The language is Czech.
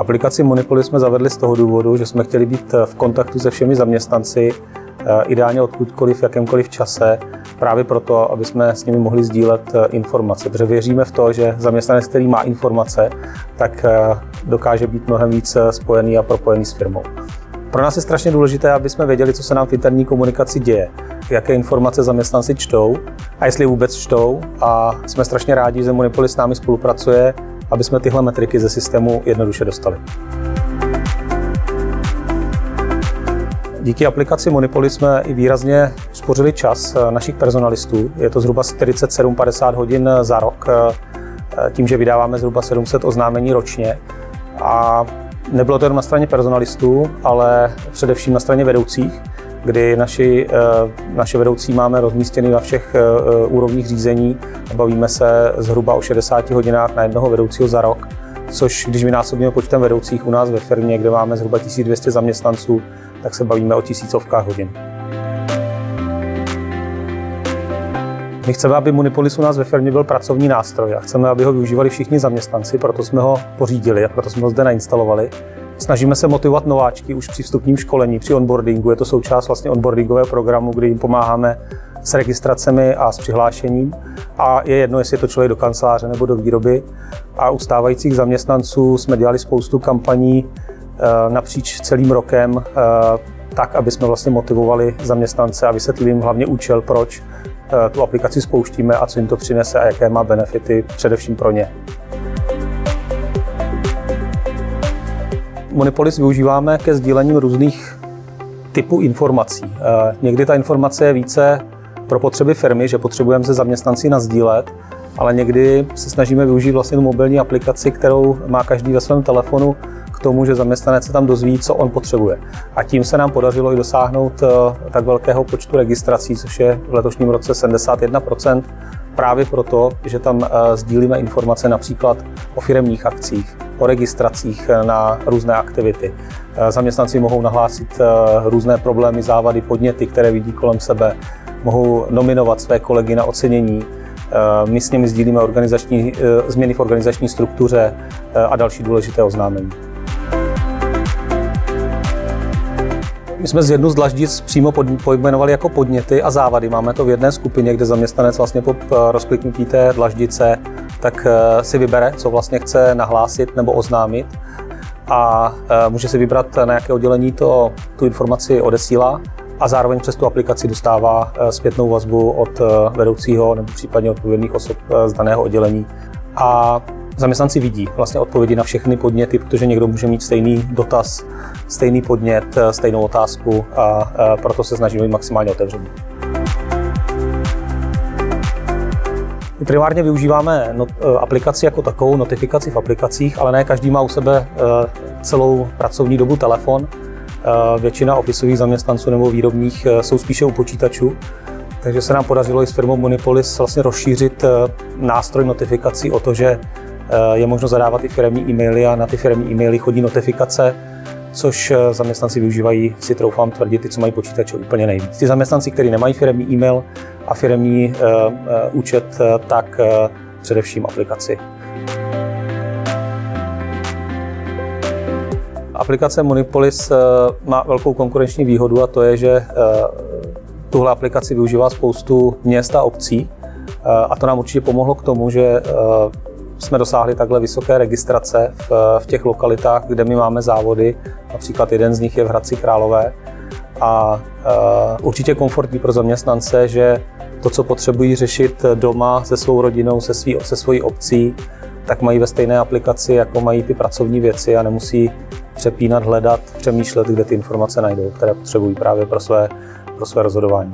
Aplikaci Monipolis jsme zavedli z toho důvodu, že jsme chtěli být v kontaktu se všemi zaměstnanci, ideálně odkudkoliv, v jakémkoliv čase, právě proto, aby jsme s nimi mohli sdílet informace. Protože věříme v to, že zaměstnanec, který má informace, tak dokáže být mnohem víc spojený a propojený s firmou. Pro nás je strašně důležité, aby jsme věděli, co se nám v interní komunikaci děje, jaké informace zaměstnanci čtou a jestli vůbec čtou. A jsme strašně rádi, že Monipolis s námi spolupracuje, aby jsme tyhle metriky ze systému jednoduše dostali. Díky aplikaci Monipolis jsme i výrazně uspořili čas našich personalistů. Je to zhruba 47-50 hodin za rok, tím, že vydáváme zhruba 700 oznámení ročně. A nebylo to jenom na straně personalistů, ale především na straně vedoucích, kdy naše vedoucí máme rozmístěny na všech úrovních řízení. Bavíme se zhruba o 60 hodinách na jednoho vedoucího za rok, což když vynásobíme počtem vedoucích u nás ve firmě, kde máme zhruba 1200 zaměstnanců, tak se bavíme o tisícovkách hodin. My chceme, aby Monipolis u nás ve firmě byl pracovní nástroj a chceme, aby ho využívali všichni zaměstnanci, proto jsme ho pořídili a proto jsme ho zde nainstalovali. Snažíme se motivovat nováčky už při vstupním školení, při onboardingu. Je to součást vlastně onboardingového programu, kdy jim pomáháme s registracemi a s přihlášením. A je jedno, jestli je to člověk do kanceláře nebo do výroby. A u stávajících zaměstnanců jsme dělali spoustu kampaní napříč celým rokem, tak, aby jsme vlastně motivovali zaměstnance a vysvětlili jim hlavně účel, proč tu aplikaci spouštíme a co jim to přinese a jaké má benefity především pro ně. Monipolis využíváme ke sdílením různých typů informací. Někdy ta informace je více pro potřeby firmy, že potřebujeme se zaměstnanci nasdílet, ale někdy se snažíme využít vlastně tu mobilní aplikaci, kterou má každý ve svém telefonu, k tomu, že zaměstnanec se tam dozví, co on potřebuje. A tím se nám podařilo i dosáhnout tak velkého počtu registrací, což je v letošním roce 71%, právě proto, že tam sdílíme informace například o firemních akcích, o registracích na různé aktivity. Zaměstnanci mohou nahlásit různé problémy, závady, podněty, které vidí kolem sebe, mohou nominovat své kolegy na ocenění. My s nimi sdílíme změny v organizační struktuře a další důležité oznámení. My jsme z jednu z dlaždic přímo pojmenovali jako podněty a závady. Máme to v jedné skupině, kde zaměstnanec vlastně po rozkliknutí té dlaždice tak si vybere, co vlastně chce nahlásit nebo oznámit a může si vybrat, na jaké oddělení tu informaci odesílá a zároveň přes tu aplikaci dostává zpětnou vazbu od vedoucího nebo případně odpovědných osob z daného oddělení. A zaměstnanci vidí vlastně odpovědi na všechny podněty, protože někdo může mít stejný dotaz, stejný podnět, stejnou otázku a proto se snažíme být maximálně otevření. My primárně využíváme aplikaci jako takovou, notifikaci v aplikacích, ale ne každý má u sebe celou pracovní dobu telefon. Většina ofisových zaměstnanců nebo výrobních jsou spíše u počítačů. Takže se nám podařilo i s firmou Monipolis vlastně rozšířit nástroj notifikací o to, že je možno zadávat i firemní e-maily a na ty firemní e-maily chodí notifikace, což zaměstnanci využívají, si troufám tvrdit, ty, co mají počítače úplně nejvíc. Ty zaměstnanci, kteří nemají firemní e-mail a firemní účet, tak především aplikaci. Aplikace Monipolis má velkou konkurenční výhodu a to je, že tuhle aplikaci využívá spoustu měst a obcí a to nám určitě pomohlo k tomu, že jsme dosáhli takhle vysoké registrace v těch lokalitách, kde my máme závody. Například jeden z nich je v Hradci Králové. A určitě komfortní pro zaměstnance, že to, co potřebují řešit doma se svou rodinou, se svojí obcí, tak mají ve stejné aplikaci, jako mají ty pracovní věci a nemusí přepínat, hledat, přemýšlet, kde ty informace najdou, které potřebují právě pro své rozhodování.